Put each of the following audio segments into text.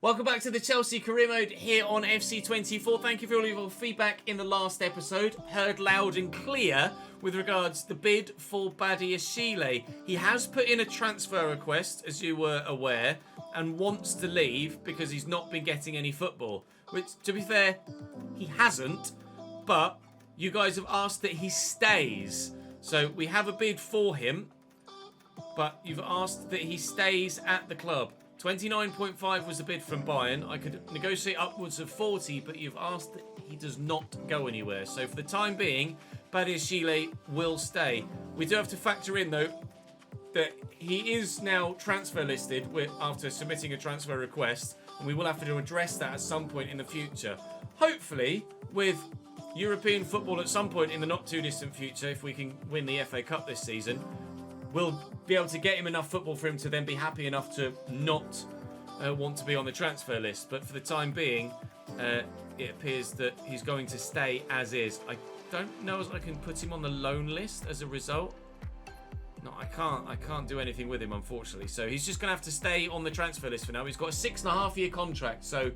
Welcome back to the Chelsea Career Mode here on FC24. Thank you for all of your feedback in the last episode. Heard loud and clear with regards to the bid for Badiashile. He has put in a transfer request, as you were aware, and wants to leave because he's not been getting any football. Which, to be fair, he hasn't, but you guys have asked that he stays. So we have a bid for him, but you've asked that he stays at the club. 29.5 was the bid from Bayern. I could negotiate upwards of 40, but you've asked that he does not go anywhere. So for the time being, Badiashile will stay. We do have to factor in, though, that he is now transfer listed after submitting a transfer request, and we will have to address that at some point in the future. Hopefully, with European football at some point in the not too distant future, if we can win the FA Cup this season, we'll be able to get him enough football for him to then be happy enough to not want to be on the transfer list. But for the time being, it appears that he's going to stay as is. I don't know if I can put him on the loan list as a result. No, I can't do anything with him, unfortunately. So he's just going to have to stay on the transfer list for now. He's got a 6.5-year contract. So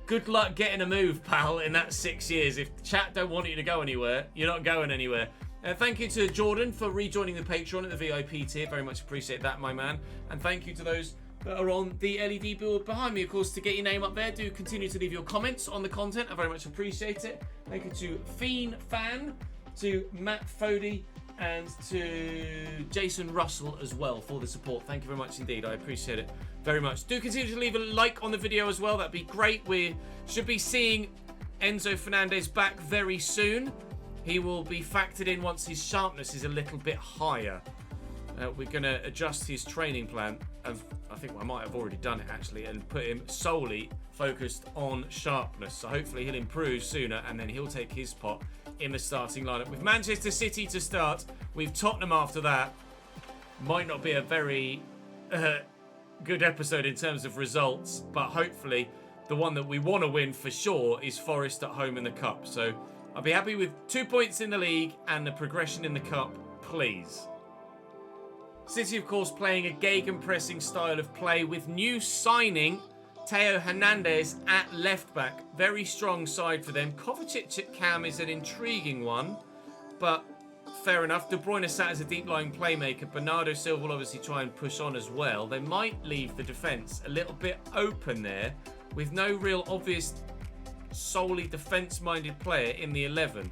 good luck getting a move, pal, in that 6 years. If chat don't want you to go anywhere, you're not going anywhere. Thank you to Jordan for rejoining the Patreon at the VIP tier. Very much appreciate that, my man. And thank you to those that are on the LED board behind me, of course, to get your name up there. Do continue to leave your comments on the content. I very much appreciate it. Thank you to Fiend Fan, to Matt Fody, and to Jason Russell as well for the support. Thank you very much indeed. I appreciate it very much. Do continue to leave a like on the video as well. That'd be great. We should be seeing Enzo Fernandez back very soon. He will be factored in once his sharpness is a little bit higher. We're going to adjust his training plan. I think I might have already done it, actually, and put him solely focused on sharpness. So hopefully he'll improve sooner, and then he'll take his spot in the starting lineup. With Manchester City to start, we've Tottenham after that. Might not be a very good episode in terms of results, but hopefully the one that we want to win for sure is Forest at home in the Cup. So I'll be happy with 2 points in the league and the progression in the Cup, please. City, of course, playing a gegenpressing style of play with new signing Theo Hernandez at left-back. Very strong side for them. Kovacic at cam is an intriguing one, but fair enough. De Bruyne sat as a deep-lying playmaker. Bernardo Silva will obviously try and push on as well. They might leave the defence a little bit open there with no real obvious solely defence-minded player in the 11,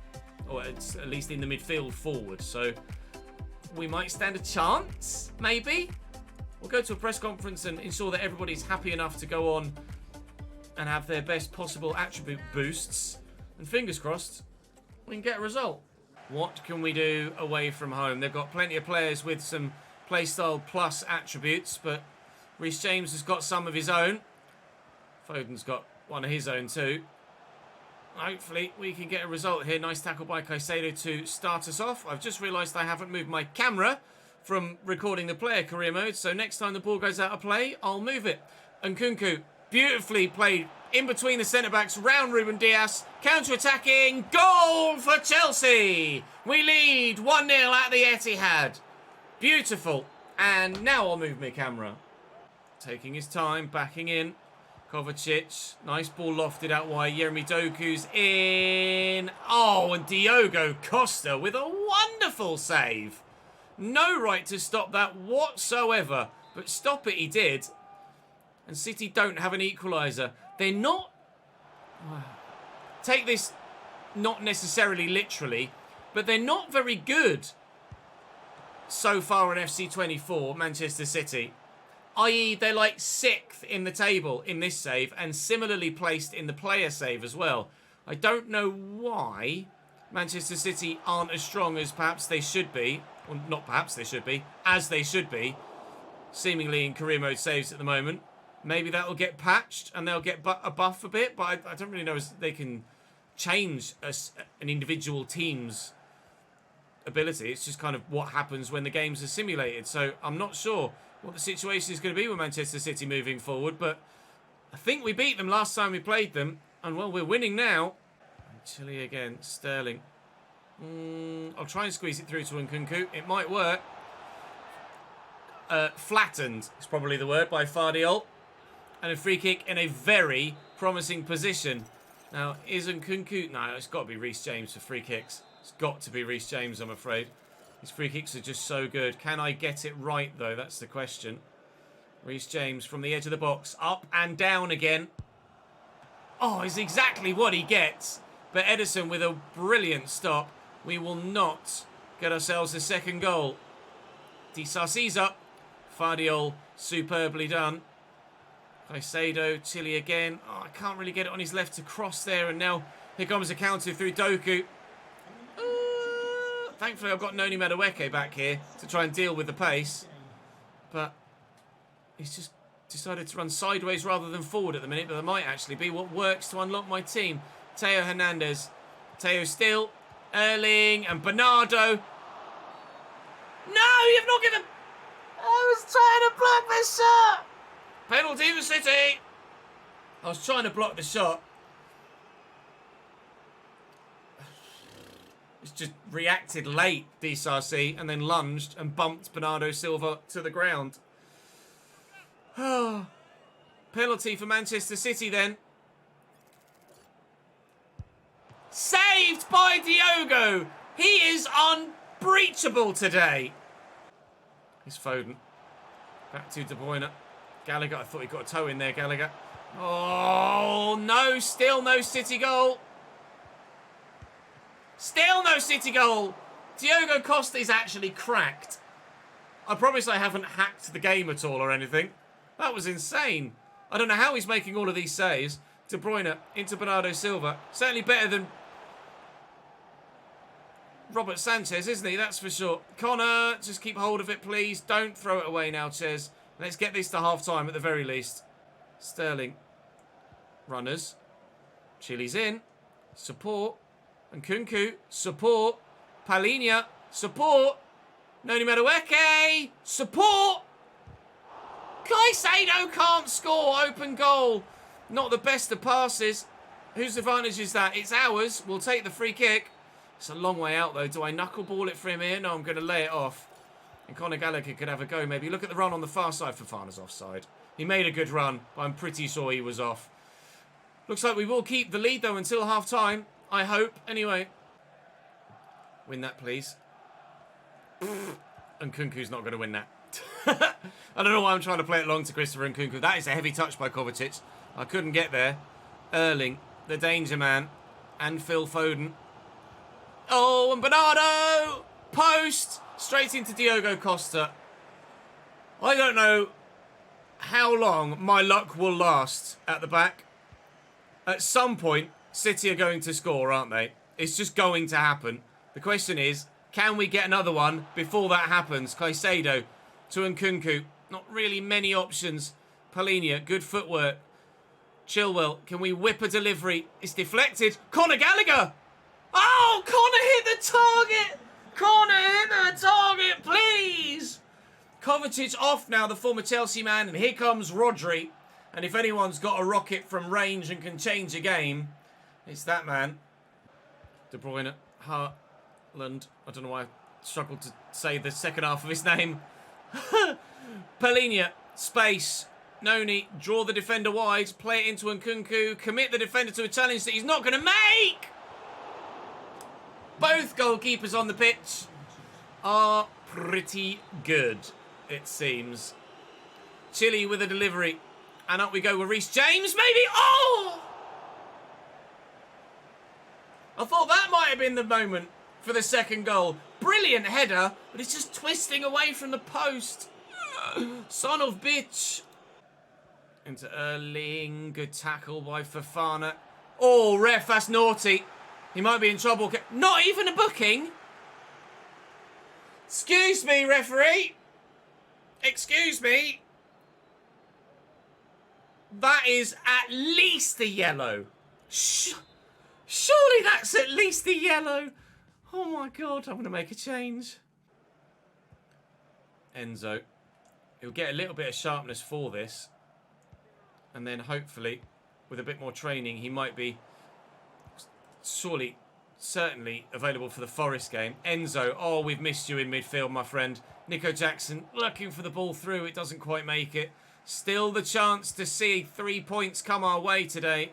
or at least in the midfield forward. So we might stand a chance, maybe. We'll go to a press conference and ensure that everybody's happy enough to go on and have their best possible attribute boosts. And fingers crossed, we can get a result. What can we do away from home? They've got plenty of players with some playstyle plus attributes, but Reece James has got some of his own. Foden's got one of his own too. Hopefully we can get a result here. Nice tackle by Caicedo to start us off. I've just realised I haven't moved my camera from recording the player career mode, so next time the ball goes out of play, I'll move it. And Nkunku, beautifully played in between the centre-backs, round Ruben Dias, counter-attacking, goal for Chelsea! We lead 1-0 at the Etihad. Beautiful. And now I'll move my camera. Taking his time, backing in. Kovacic, nice ball lofted out wide. Jeremy Doku's in. Oh, and Diogo Costa with a wonderful save. No right to stop that whatsoever, but stop it he did. And City don't have an equaliser. They're not... Take this not necessarily literally, but they're not very good so far on FC24, Manchester City. I.e., they're like 6th in the table in this save and similarly placed in the player save as well. I don't know why Manchester City aren't as strong as perhaps they should be. Well, not perhaps they should be, as they should be, seemingly in career mode saves at the moment. Maybe that'll get patched and they'll get a buff a bit, but I don't really know if they can change an individual team's ability. It's just kind of what happens when the games are simulated. So I'm not sure what the situation is going to be with Manchester City moving forward, but I think we beat them last time we played them, and well, we're winning now. Chile again, Sterling. I'll try and squeeze it through to Nkunku. It might work. Flattened is probably the word by Fardiol. And a free kick in a very promising position. Now, isn't Nkunku? No, it's got to be Reece James for free kicks. It's got to be Reece James, I'm afraid. His free kicks are just so good. Can I get it right, though? That's the question. Reece James from the edge of the box. Up and down again. Oh, it's exactly what he gets. But Ederson with a brilliant stop. We will not get ourselves a second goal. Di Sarsi's up. Fardiol, superbly done. Caicedo, Chile again. Oh, I can't really get it on his left to cross there. And now here comes a counter through Doku. Thankfully, I've got Noni Madueke back here to try and deal with the pace. But he's just decided to run sideways rather than forward at the minute. But that might actually be what works to unlock my team. Theo Hernandez. Theo still. Erling and Bernardo. No, you've not given... I was trying to block the shot. Penalty for City. I was trying to block the shot. It's just reacted late, Di Sarsi, and then lunged and bumped Bernardo Silva to the ground. Penalty for Manchester City then. Saved by Diogo. He is unbreachable today. He's Foden. Back to De Bruyne. Gallagher, I thought he got a toe in there, Gallagher. Oh, no, still no City goal. Still no City goal. Diogo Costa is actually cracked. I promise I haven't hacked the game at all or anything. That was insane. I don't know how he's making all of these saves. De Bruyne into Bernardo Silva. Certainly better than Robert Sanchez, isn't he? That's for sure. Connor, just keep hold of it, please. Don't throw it away now, Ches. Let's get this to half-time at the very least. Sterling. Runners. Chile's in. Support. And Nkunku. Support. Palhinha. Support. Noni Madueke. Support. Caicedo can't score. Open goal. Not the best of passes. Whose advantage is that? It's ours. We'll take the free kick. It's a long way out, though. Do I knuckleball it for him here? No, I'm going to lay it off. And Conor Gallagher could have a go, maybe. Look at the run on the far side. Fofana's offside. He made a good run, but I'm pretty sure he was off. Looks like we will keep the lead, though, until half-time. I hope. Anyway. Win that, please. And Nkunku's not going to win that. I don't know why I'm trying to play it long to Christopher Nkunku. That is a heavy touch by Kovacic. I couldn't get there. Erling, the danger man, and Phil Foden. Oh, and Bernardo! Post! Straight into Diogo Costa. I don't know how long my luck will last at the back. At some point, City are going to score, aren't they? It's just going to happen. The question is, can we get another one before that happens? Caicedo to Nkunku. Not really many options. Palhinha, good footwork. Chilwell, can we whip a delivery? It's deflected. Conor Gallagher! Oh, Conor hit the target! Conor hit the target, please! Kovacic off now, the former Chelsea man, and here comes Rodri. And if anyone's got a rocket from range and can change a game, it's that man. De Bruyne, Haaland. I don't know why I struggled to say the second half of his name. Palhinha, space. Noni, draw the defender wide, play it into Nkunku, commit the defender to a challenge that he's not going to make! Both goalkeepers on the pitch are pretty good, it seems. Chile with a delivery. And up we go with Reece James, maybe? Oh! I thought that might have been the moment for the second goal. Brilliant header, but it's just twisting away from the post. Son of bitch. Into Erling. Good tackle by Fofana. Oh, ref, that's naughty. He might be in trouble. Not even a booking? Excuse me, referee. Excuse me. That is at least a yellow. Surely that's at least a yellow. Oh my God, I'm going to make a change. Enzo. He'll get a little bit of sharpness for this. And then hopefully, with a bit more training, he might be certainly available for the Forest game. Enzo, oh, we've missed you in midfield, my friend. Nico Jackson looking for the ball through. It doesn't quite make it. Still the chance to see 3 points come our way today.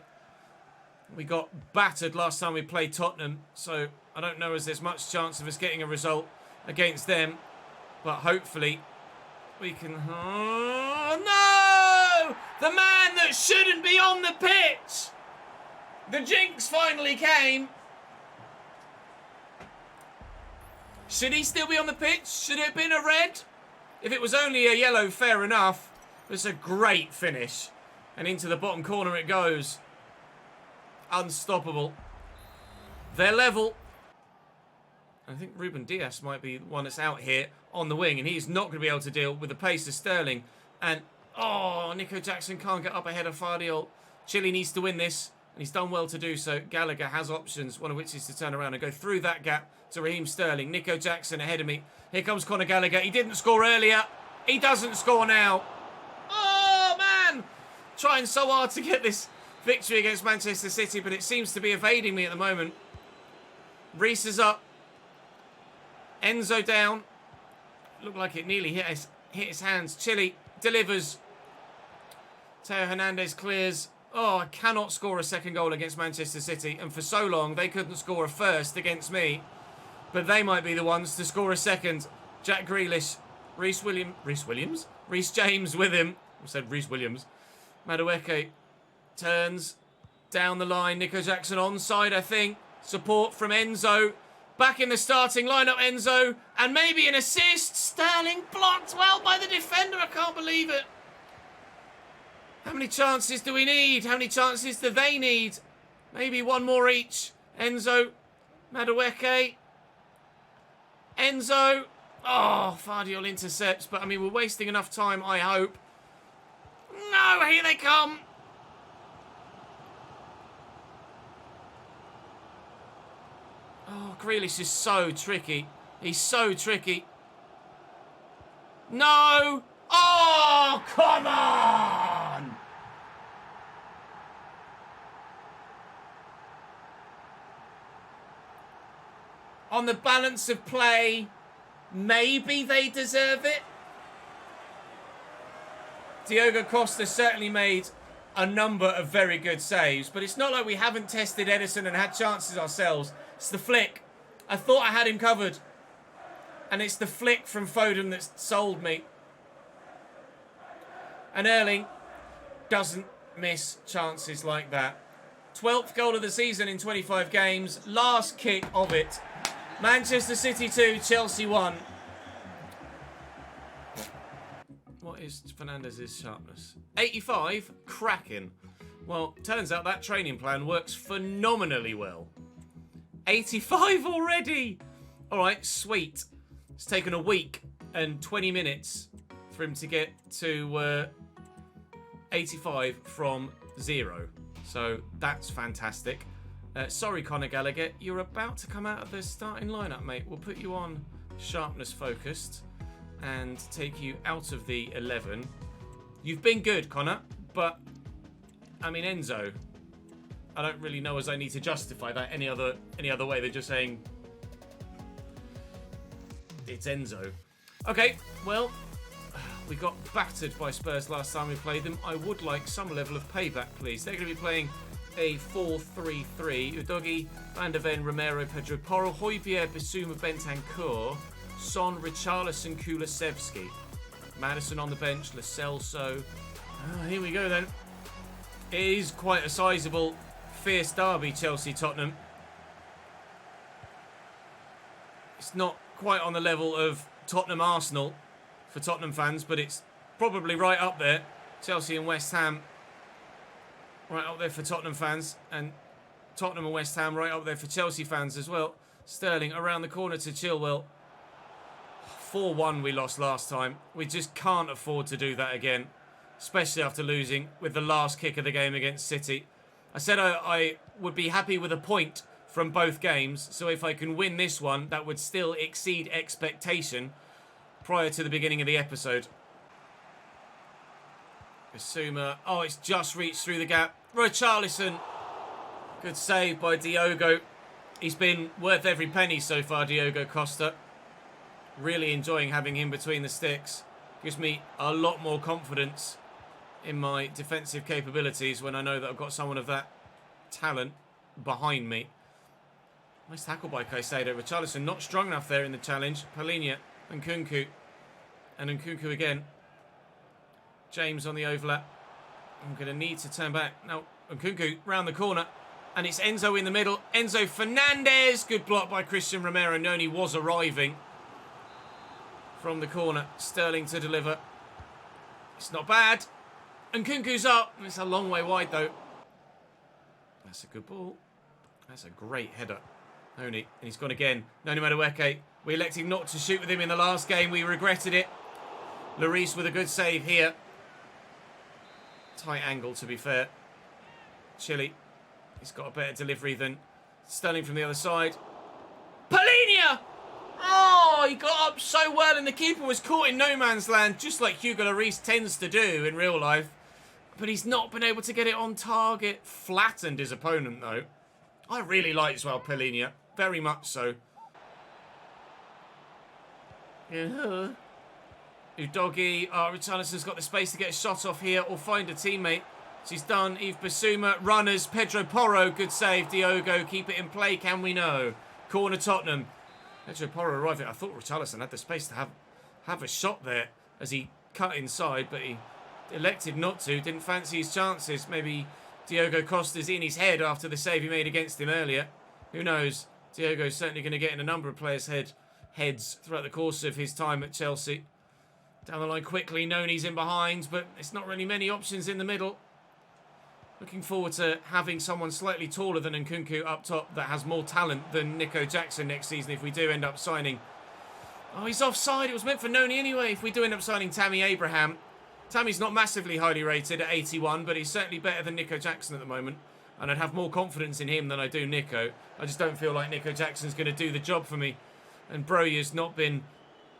We got battered last time we played Tottenham, so I don't know if there's much chance of us getting a result against them. But hopefully we can... Oh, no! The man that shouldn't be on the pitch! The jinx finally came. Should he still be on the pitch? Should it have been a red? If it was only a yellow, fair enough. It's a great finish. And into the bottom corner it goes. Unstoppable. They're level. I think Ruben Dias might be the one that's out here on the wing. And he's not going to be able to deal with the pace of Sterling. And, oh, Nico Jackson can't get up ahead of Fardiol. Chile needs to win this. And he's done well to do so. Gallagher has options, one of which is to turn around and go through that gap to Raheem Sterling. Nico Jackson ahead of me. Here comes Conor Gallagher. He didn't score earlier. He doesn't score now. Oh, man! Trying so hard to get this victory against Manchester City, but it seems to be evading me at the moment. Reece is up. Enzo down. Looked like it nearly hit his hands. Chile delivers. Teo Hernandez clears. Oh, I cannot score a second goal against Manchester City. And for so long, they couldn't score a first against me. But they might be the ones to score a second. Jack Grealish. Reece James with him. I said Reece Williams. Madueke turns down the line. Nico Jackson onside, I think. Support from Enzo. Back in the starting lineup, Enzo. And maybe an assist. Sterling blocked well by the defender. I can't believe it. How many chances do we need? How many chances do they need? Maybe one more each. Enzo. Madueke. Enzo. Oh, Fardiol intercepts. But, I mean, we're wasting enough time, I hope. No, here they come. Oh, Grealish is so tricky. He's so tricky. No. Oh, come on. On the balance of play, maybe they deserve it. Diogo Costa certainly made a number of very good saves, but it's not like we haven't tested Edison and had chances ourselves. It's the flick. I thought I had him covered, and it's the flick from Foden that's sold me. And Erling doesn't miss chances like that. 12th goal of the season in 25 games. Last kick of it. Manchester City 2, Chelsea 1. What is Fernandez's sharpness? 85? Cracking. Well, turns out that training plan works phenomenally well. 85 already! Alright, sweet. It's taken a week and 20 minutes for him to get to 85 from 0. So that's fantastic. Sorry, Conor Gallagher, you're about to come out of the starting lineup, mate. We'll put you on sharpness focused and take you out of the 11. You've been good, Conor, but I mean, Enzo, I don't really know as I need to justify that any other way than just saying it's Enzo. Okay, well, we got battered by Spurs last time we played them. I would like some level of payback, please. They're going to be playing a 4-3-3. Udogi, Van der Ven, Romero, Pedro Porro, Højbjerg, Bissouma, Bentancur, Son, Richarlison, Kulusevski. Madison on the bench, Lo Celso. Here we go then. It is quite a sizable, fierce derby, Chelsea-Tottenham. It's not quite on the level of Tottenham-Arsenal for Tottenham fans, but it's probably right up there. Chelsea and West Ham right up there for Tottenham fans, and Tottenham and West Ham right up there for Chelsea fans as well. Sterling around the corner to Chilwell. 4-1 we lost last time. We just can't afford to do that again, especially after losing with the last kick of the game against City. I said I would be happy with a point from both games, so if I can win this one, that would still exceed expectation prior to the beginning of the episode. Bissouma. Oh, it's just reached through the gap. Richarlison. Good save by Diogo. He's been worth every penny so far, Diogo Costa. Really enjoying having him between the sticks. Gives me a lot more confidence in my defensive capabilities when I know that I've got someone of that talent behind me. Nice tackle by Caicedo. Richarlison not strong enough there in the challenge. Palhinha and Nkunku. And Nkunku again. James on the overlap. I'm going to need to turn back. Now, Nkunku round the corner. And it's Enzo in the middle. Enzo Fernandez. Good block by Christian Romero. Noni was arriving from the corner. Sterling to deliver. It's not bad. Nkunku's up. It's a long way wide, though. That's a good ball. That's a great header. Noni, and he's gone again. Noni Madueke. We elected not to shoot with him in the last game. We regretted it. Lloris with a good save here. Tight angle, to be fair. Chile. He's got a better delivery than Sterling from the other side. Palhinha! Oh, he got up so well and the keeper was caught in no man's land, just like Hugo Lloris tends to do in real life. But he's not been able to get it on target. Flattened his opponent, though. I really like Joao Palhinha. Very much so. Yeah. Udogi. Richarlison's got the space to get a shot off here or find a teammate. So he's done. Yves Bissouma. Runners. Pedro Porro. Good save. Diogo. Keep it in play. Can we know? Corner Tottenham. Pedro Porro arriving. I thought Richarlison had the space to have a shot there as he cut inside, but he elected not to. Didn't fancy his chances. Maybe Diogo Costa's in his head after the save he made against him earlier. Who knows? Diogo's certainly going to get in a number of players' heads throughout the course of his time at Chelsea. Down the line quickly. Noni's in behind, but it's not really many options in the middle. Looking forward to having someone slightly taller than Nkunku up top that has more talent than Nico Jackson next season if we do end up signing. Oh, he's offside. It was meant for Noni anyway. If we do end up signing Tammy Abraham. Tammy's not massively highly rated at 81, but he's certainly better than Nico Jackson at the moment. And I'd have more confidence in him than I do Nico. I just don't feel like Nico Jackson's going to do the job for me. And Broja's not been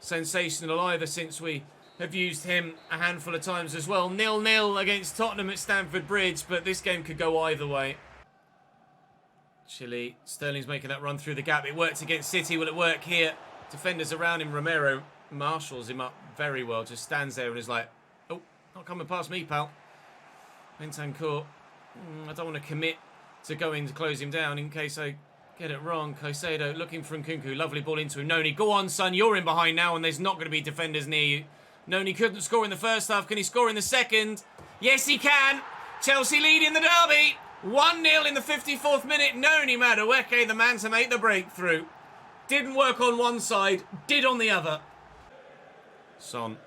sensational either since we have used him a handful of times as well. 0-0 against Tottenham at Stamford Bridge, but this game could go either way. Chile. Sterling's making that run through the gap. It worked against City. Will it work here? Defenders around him. Romero marshals him up very well. Just stands there and is like, oh, not coming past me, pal. Bentancur. I don't want to commit to going to close him down in case I get it wrong. Caicedo looking for Nkunku. Lovely ball into him. Noni, go on, son. You're in behind now and there's not going to be defenders near you. Noni couldn't score in the first half. Can he score in the second? Yes, he can. Chelsea lead in the derby. 1-0 in the 54th minute. Noni Madueke, the man to make the breakthrough. Didn't work on one side, did on the other. Son.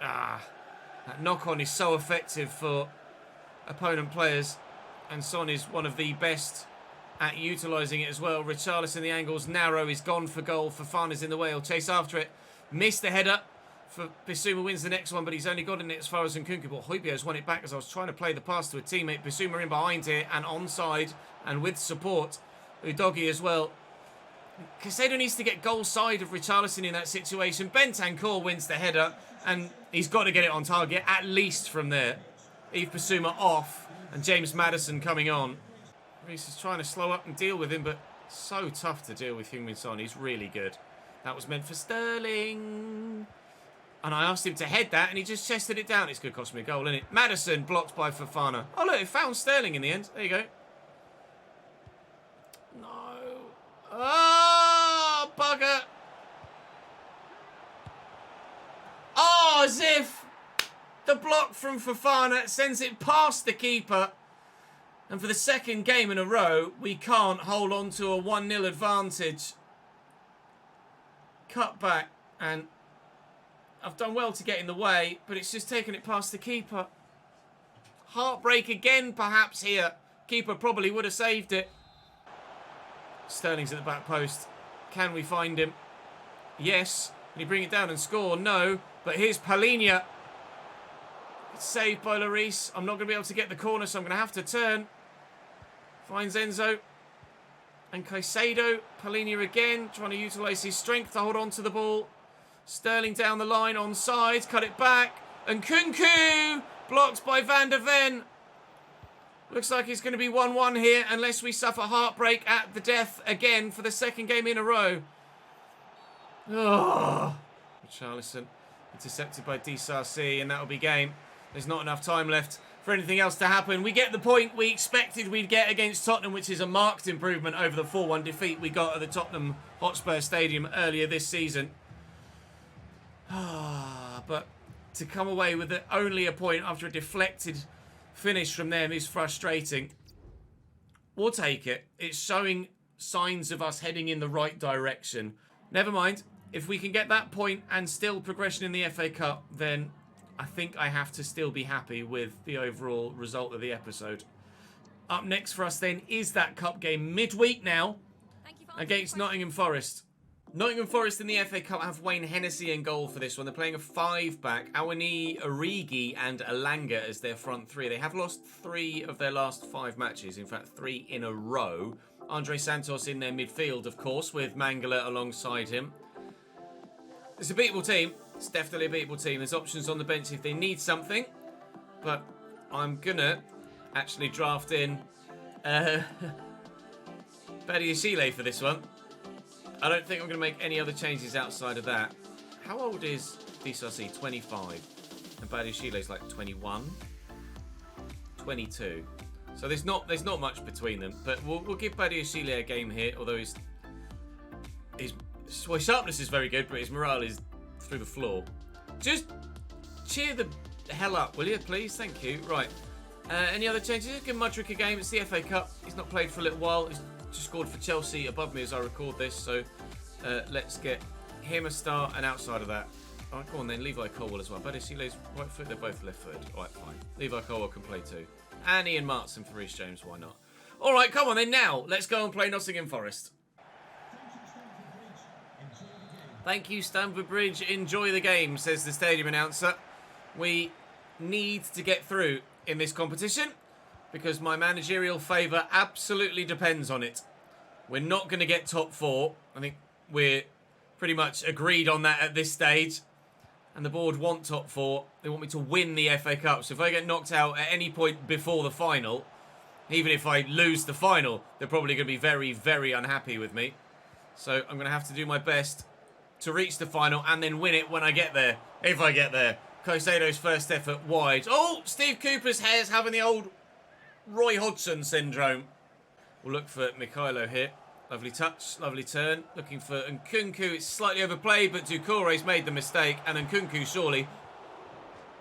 That knock-on is so effective for opponent players. And Son is one of the best at utilising it as well. Richarlison, the angle's narrow. He's gone for goal. Fofana's in the way. He'll chase after it. Missed the header. For Bissouma wins the next one, but he's only gotten it as far as Nkunku. But Højbjerg's won it back as I was trying to play the pass to a teammate. Bissouma in behind here and onside and with support. Udogi as well. Caicedo needs to get goal side of Richarlison in that situation. Bentancur wins the header and he's got to get it on target at least from there. Yves Bissouma off and James Maddison coming on. Reece is trying to slow up and deal with him, but so tough to deal with Heung-min Son. He's really good. That was meant for Sterling. And I asked him to head that, and he just chested it down. It's going to cost me a goal, isn't it? Maddison blocked by Fofana. Oh, look, it found Sterling in the end. There you go. No. Oh, bugger. Oh, as if the block from Fofana sends it past the keeper. And for the second game in a row, we can't hold on to a 1-0 advantage. Cut back, and I've done well to get in the way, but it's just taken it past the keeper. Heartbreak again, perhaps, here. Keeper probably would have saved it. Sterling's at the back post. Can we find him? Yes. Can he bring it down and score? No. But here's Palhinha. It's saved by Lloris. I'm not going to be able to get the corner, so I'm going to have to turn. Finds Enzo. And Caicedo. Palhinha again, trying to utilise his strength to hold on to the ball. Sterling down the line, onside, cut it back. And Nkunku blocked by Van der Ven. Looks like it's going to be 1-1 here unless we suffer heartbreak at the death again for the second game in a row. Oh. Richarlison intercepted by Disasi, and that'll be game. There's not enough time left for anything else to happen. We get the point we expected we'd get against Tottenham, which is a marked improvement over the 4-1 defeat we got at the Tottenham Hotspur Stadium earlier this season. But to come away with only a point after a deflected finish from them is frustrating. We'll take it. It's showing signs of us heading in the right direction. Never mind. If we can get that point and still progression in the FA Cup, then I think I have to still be happy with the overall result of the episode. Up next for us then is that cup game midweek now against Nottingham Forest. Nottingham Forest in the FA Cup have Wayne Hennessy in goal for this one. They're playing a 5-back. Awani, Origi and Alanga as their front three. They have lost 3 of their last 5 matches. In fact, 3 in a row. Andre Santos in their midfield, of course, with Mangala alongside him. It's a beatable team. It's definitely a beatable team. There's options on the bench if they need something. But I'm going to actually draft in Badiashile for this one. I don't think I'm going to make any other changes outside of that. How old is Disasi? 25. And Badiashile's like 21. 22. So there's not much between them. But we'll give Badiashile a game here. Although his sharpness is very good, but his morale is through the floor. Just cheer the hell up, will you, please? Thank you. Right. Any other changes? Give Mudrick a game. It's the FA Cup. He's not played for a little while. He's just scored for Chelsea above me as I record this. So let's get him a start. And outside of that, all right, go on then. Levi Colwell as well. Badiashile's right foot. They're both left footed. All right, fine. Levi Colwell can play too. And Ian Martson for Reece James. Why not? All right, come on then. Now let's go and play Nottingham Forest. Thank you, Stamford Bridge. Enjoy the game, says the stadium announcer. We need to get through in this competition because my managerial favour absolutely depends on it. We're not going to get top 4. I think we're pretty much agreed on that at this stage. And the board want top 4. They want me to win the FA Cup. So if I get knocked out at any point before the final, even if I lose the final, they're probably going to be very, very unhappy with me. So I'm going to have to do my best to reach the final and then win it when I get there. If I get there. Caicedo's first effort wide. Oh, Steve Cooper's hair's having the old Roy Hodgson syndrome. We'll look for Mikhailo here. Lovely touch, lovely turn. Looking for Nkunku. It's slightly overplayed, but Doucouré's made the mistake. And Nkunku surely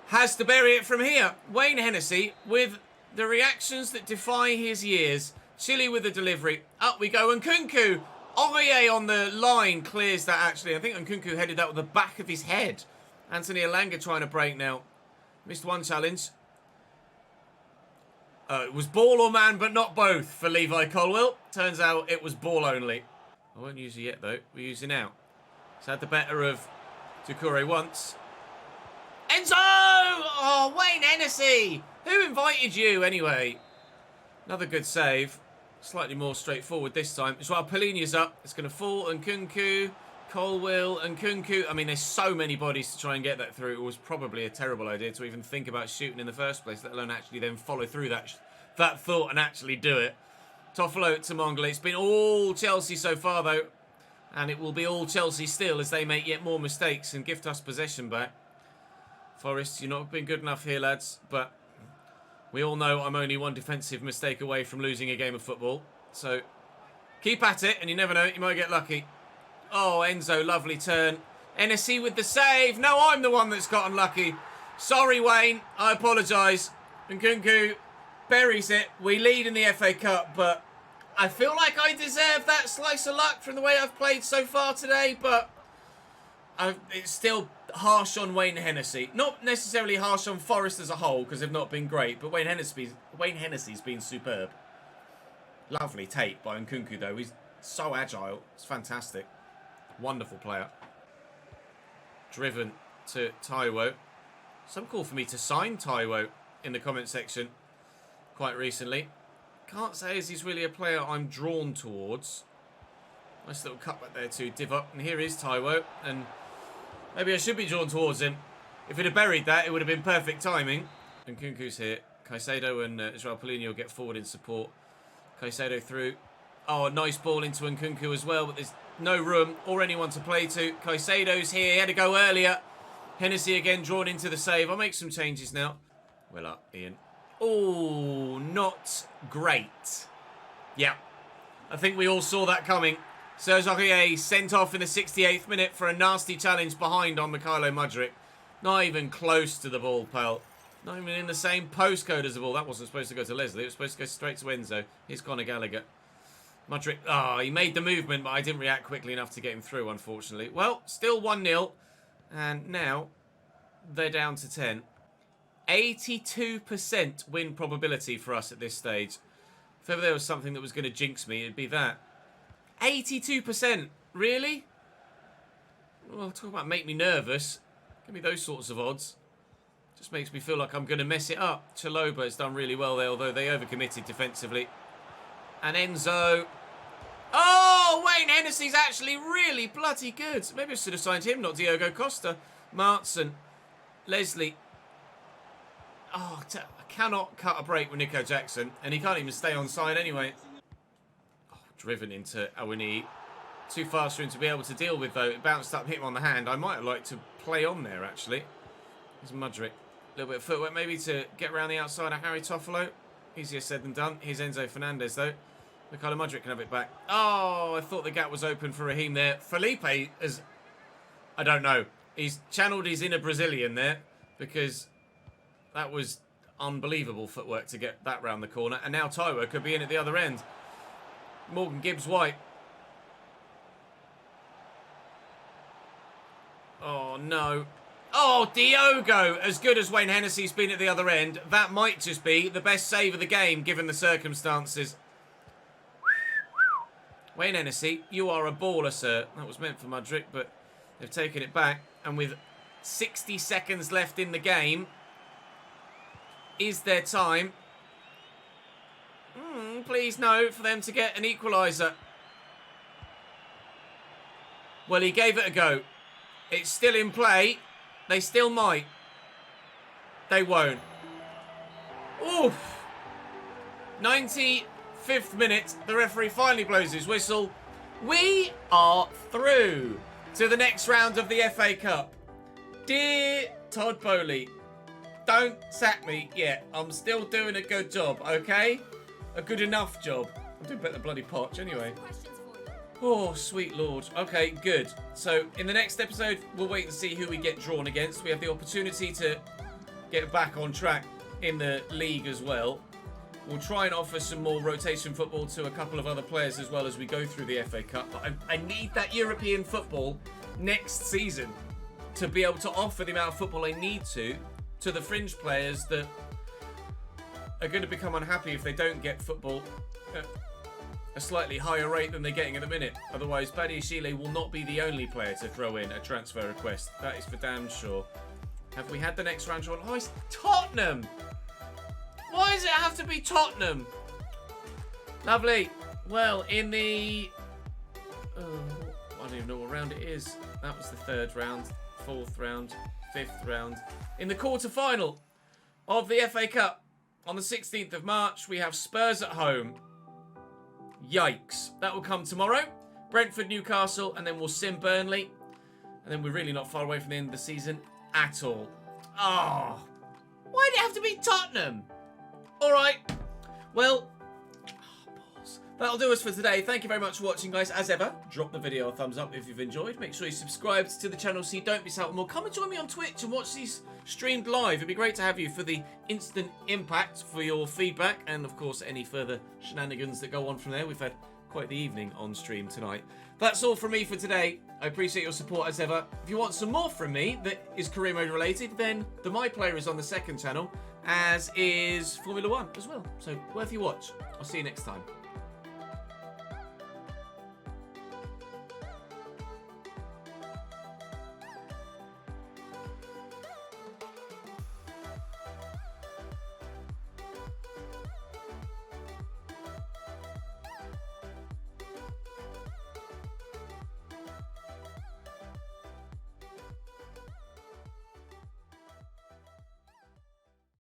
has to bury it from here. Wayne Hennessy with the reactions that defy his years. Chile with the delivery. Up we go. Nkunku. Aurier on the line clears that, actually. I think Nkunku headed that with the back of his head. Anthony Alanga trying to break now. Missed one challenge. It was ball or man, but not both for Levi Colwell. Turns out it was ball only. I won't use it yet, though. We'll use it now. He's had the better of Doucouré once. Enzo! Oh, Wayne Hennessy! Who invited you, anyway? Another good save. Slightly more straightforward this time. Joao Palhinha's up. It's going to fall. Nkunku, Colwell, Nkunku. I mean, there's so many bodies to try and get that through. It was probably a terrible idea to even think about shooting in the first place, let alone actually then follow through that thought and actually do it. Toffolo to Mongole. It's been all Chelsea so far, though. And it will be all Chelsea still as they make yet more mistakes and gift us possession back. Forest, you've not been good enough here, lads. But we all know I'm only one defensive mistake away from losing a game of football. So keep at it, and you never know, you might get lucky. Oh, Enzo, lovely turn. Hennessy with the save. No, I'm the one that's got unlucky. Sorry, Wayne. I apologise. Nkunku buries it. We lead in the FA Cup, but I feel like I deserve that slice of luck from the way I've played so far today, but it's still harsh on Wayne Hennessy. Not necessarily harsh on Forest as a whole, because they've not been great, but Wayne Hennessy's been superb. Lovely take by Nkunku, though. He's so agile. It's fantastic. Wonderful player. Driven to Taiwo. Some call for me to sign Taiwo in the comment section quite recently. Can't say as he's really a player I'm drawn towards. Nice little cutback there to div up. And here is Taiwo. And maybe I should be drawn towards him. If he'd have buried that, it would have been perfect timing. And Nkunku's here. Caicedo and Joao Palhinha will get forward in support. Caicedo through. Oh, nice ball into Nkunku as well, but there's no room or anyone to play to. Caicedo's here. He had to go earlier. Hennessy again drawn into the save. I'll make some changes now. Well up, Ian. Oh, not great. Yeah, I think we all saw that coming. Serge Aurier sent off in the 68th minute for a nasty challenge behind on Mykhailo Mudryk. Not even close to the ball, pal. Not even in the same postcode as the ball. That wasn't supposed to go to Leslie. It was supposed to go straight to Enzo. Here's Conor Gallagher. Mudryk, he made the movement, but I didn't react quickly enough to get him through, unfortunately. Well, still 1-0. And now they're down to 10. 82% win probability for us at this stage. If ever there was something that was going to jinx me, it'd be that. 82%? Really? Well, talk about make me nervous. Give me those sorts of odds. Just makes me feel like I'm going to mess it up. Chalobah has done really well there, although they overcommitted defensively. And Enzo. Oh, Wayne Hennessy's actually really bloody good. Maybe I should have signed him, not Diogo Costa. Martson. Leslie. Oh, I cannot cut a break with Nico Jackson. And he can't even stay on side anyway. Oh, driven into Awani. Too fast for him to be able to deal with, though. It bounced up, hit him on the hand. I might have liked to play on there, actually. Here's Mudryk. A little bit of footwork, maybe, to get around the outside of Harry Toffolo. Easier said than done. Here's Enzo Fernandez, though. Mykhailo Mudryk can have it back. Oh, I thought the gap was open for Raheem there. Felipe is... I don't know. He's channeled his inner Brazilian there because that was unbelievable footwork to get that round the corner. And now Taiwo could be in at the other end. Morgan Gibbs-White. Oh, no. Oh, Diogo! As good as Wayne Hennessy's been at the other end, that might just be the best save of the game, given the circumstances. Wayne Hennessy, you are a baller, sir. That was meant for Mudryk, but they've taken it back. And with 60 seconds left in the game, is there time? Please no, for them to get an equaliser. Well, he gave it a go. It's still in play. They still might. They won't. Oof. 95th minute. The referee finally blows his whistle. We are through to the next round of the FA Cup. Dear Todd Bowley, don't sack me yet. I'm still doing a good job, okay? A good enough job. I'm doing better than bloody Poch anyway. Oh, sweet lord. Okay, good. So, in the next episode, we'll wait and see who we get drawn against. We have the opportunity to get back on track in the league as well. We'll try and offer some more rotation football to a couple of other players as well as we go through the FA Cup. But I need that European football next season to be able to offer the amount of football I need to the fringe players that are going to become unhappy if they don't get football a slightly higher rate than they're getting at the minute. Otherwise, Badiashile will not be the only player to throw in a transfer request. That is for damn sure. Have we had the next round drawn? Oh, it's Tottenham! Why does it have to be Tottenham? Lovely. Well, in the... I don't even know what round it is. That was the third round, fourth round, fifth round. In the quarter-final of the FA Cup, on the 16th of March, we have Spurs at home. Yikes. That will come tomorrow. Brentford, Newcastle, and then we'll sim Burnley. And then we're really not far away from the end of the season at all. Oh, why did it have to be Tottenham? All right. Well, balls. That'll do us for today. Thank you very much for watching, guys. As ever, drop the video a thumbs up if you've enjoyed. Make sure you subscribe to the channel so you don't miss out on more. Come and join me on Twitch and watch these streamed live. It'd be great to have you for the instant impact, for your feedback, and of course any further shenanigans that go on from there. We've had quite the evening on stream tonight. That's all from me for today. I appreciate your support as ever. If you want some more from me that is career mode related, then the My Player is on the second channel, as is Formula 1 as well. So worth your watch. I'll see you next time.